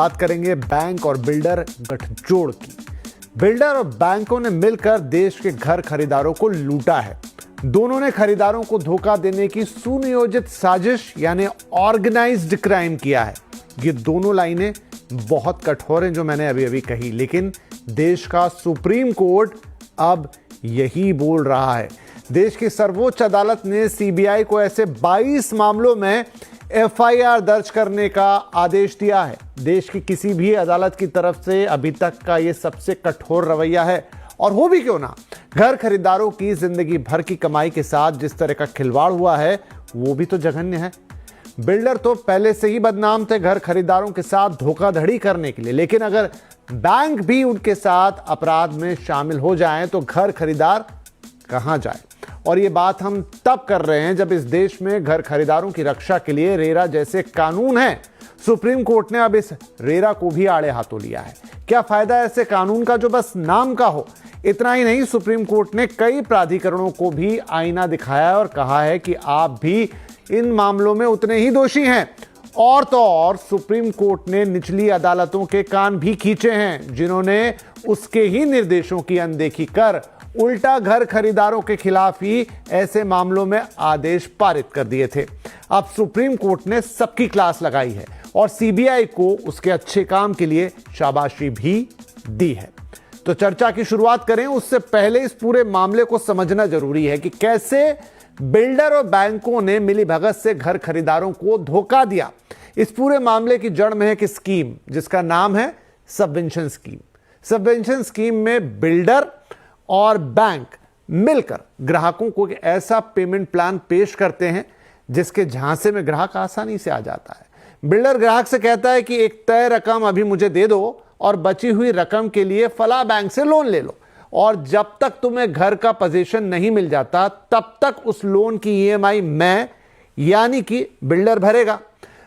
बात करेंगे बैंक और बिल्डर गठजोड़ की। बिल्डर और बैंकों ने मिलकर देश के घर खरीदारों को लूटा है। दोनों ने खरीदारों को धोखा देने की सुनियोजित साजिश यानी ऑर्गेनाइज्ड क्राइम किया है। ये दोनों लाइनें बहुत कठोर हैं जो मैंने अभी अभी कही, लेकिन देश का सुप्रीम कोर्ट अब यही बोल रहा है। देश की सर्वोच्च अदालत ने सीबीआई को ऐसे 22 मामलों में एफआईआर दर्ज करने का आदेश दिया है। देश की किसी भी अदालत की तरफ से अभी तक का यह सबसे कठोर रवैया है। और हो भी क्यों ना, घर खरीदारों की जिंदगी भर की कमाई के साथ जिस तरह का खिलवाड़ हुआ है वो भी तो जघन्य है। बिल्डर तो पहले से ही बदनाम थे घर खरीदारों के साथ धोखाधड़ी करने के लिए, लेकिन अगर बैंक भी उनके साथ अपराध में शामिल हो जाएं तो घर खरीदार कहां जाए। और ये बात हम तब कर रहे हैं जब इस देश में घर खरीदारों की रक्षा के लिए रेरा जैसे कानून हैं। सुप्रीम कोर्ट ने अब इस रेरा को भी आड़े हाथों लिया है। क्या फायदा ऐसे कानून का जो बस नाम का हो। इतना ही नहीं, सुप्रीम कोर्ट ने कई प्राधिकरणों को भी आईना दिखाया और कहा है कि आप भी इन मामलों में उतने ही दोषी हैं। और तो और सुप्रीम कोर्ट ने निचली अदालतों के कान भी खींचे हैं, जिन्होंने उसके ही निर्देशों की अनदेखी कर उल्टा घर खरीदारों के खिलाफ ही ऐसे मामलों में आदेश पारित कर दिए थे। अब सुप्रीम कोर्ट ने सबकी क्लास लगाई है और सीबीआई को उसके अच्छे काम के लिए शाबाशी भी दी है। तो चर्चा की शुरुआत करें उससे पहले इस पूरे मामले को समझना जरूरी है कि कैसे बिल्डर और बैंकों ने मिलीभगत से घर खरीदारों को धोखा दिया। इस पूरे मामले की जड़ में है कि स्कीम जिसका नाम है सबवेंशन स्कीम। सबवेंशन स्कीम में बिल्डर और बैंक मिलकर ग्राहकों को एक ऐसा पेमेंट प्लान पेश करते हैं जिसके झांसे में ग्राहक आसानी से आ जाता है। बिल्डर ग्राहक से कहता है कि एक तय रकम अभी मुझे दे दो और बची हुई रकम के लिए फला बैंक से लोन ले लो, और जब तक तुम्हें घर का पोजीशन नहीं मिल जाता तब तक उस लोन की ईएमआई मैं यानी कि बिल्डर भरेगा।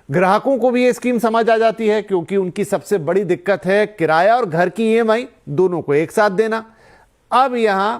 ग्राहकों को भी यह स्कीम समझ आ जाती है क्योंकि उनकी सबसे बड़ी दिक्कत है किराया और घर की ईएमआई दोनों को एक साथ देना। अब यहां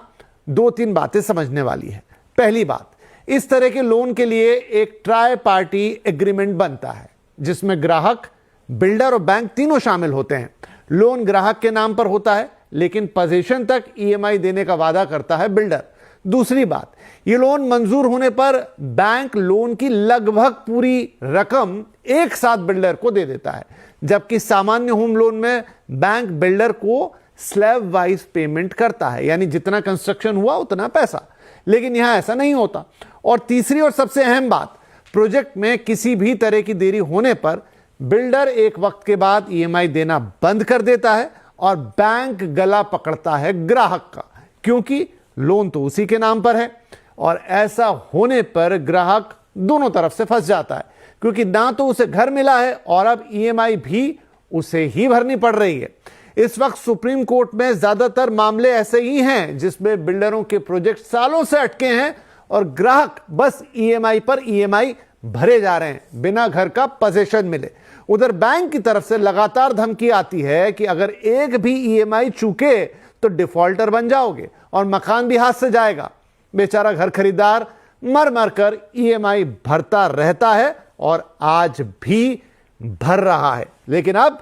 2-3 बातें समझने वाली है। पहली बात, इस तरह के लोन के लिए एक ट्राई पार्टी एग्रीमेंट बनता है जिसमें ग्राहक, बिल्डर और बैंक तीनों शामिल होते हैं। लोन ग्राहक के नाम पर होता है लेकिन पोजीशन तक ईएमआई देने का वादा करता है बिल्डर। दूसरी बात, यह लोन मंजूर होने पर बैंक लोन की लगभग पूरी रकम एक साथ बिल्डर को दे देता है, जबकि सामान्य होम लोन में बैंक बिल्डर को स्लैब वाइज पेमेंट करता है, यानी जितना कंस्ट्रक्शन हुआ उतना पैसा। लेकिन यहां ऐसा नहीं होता। और तीसरी और सबसे अहम बात, प्रोजेक्ट में किसी भी तरह की देरी होने पर बिल्डर एक वक्त के बाद ईएमआई देना बंद कर देता है और बैंक गला पकड़ता है ग्राहक का, क्योंकि लोन तो उसी के नाम पर है। और ऐसा होने पर ग्राहक दोनों तरफ से फंस जाता है, क्योंकि ना तो उसे घर मिला है और अब ईएमआई भी उसे ही भरनी पड़ रही है। इस वक्त सुप्रीम कोर्ट में ज्यादातर मामले ऐसे ही हैं जिसमें बिल्डरों के प्रोजेक्ट सालों से अटके हैं और ग्राहक बस ईएमआई पर ईएमआई भरे जा रहे हैं बिना घर का पोजीशन मिले। उधर बैंक की तरफ से लगातार धमकी आती है कि अगर एक भी ईएमआई चूके तो डिफॉल्टर बन जाओगे और मकान भी हाथ से जाएगा। बेचारा घर खरीदार मर मर कर ईएमआई भरता रहता है और आज भी भर रहा है। लेकिन अब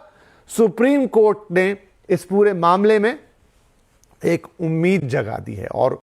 सुप्रीम कोर्ट ने इस पूरे मामले में एक उम्मीद जगा दी है और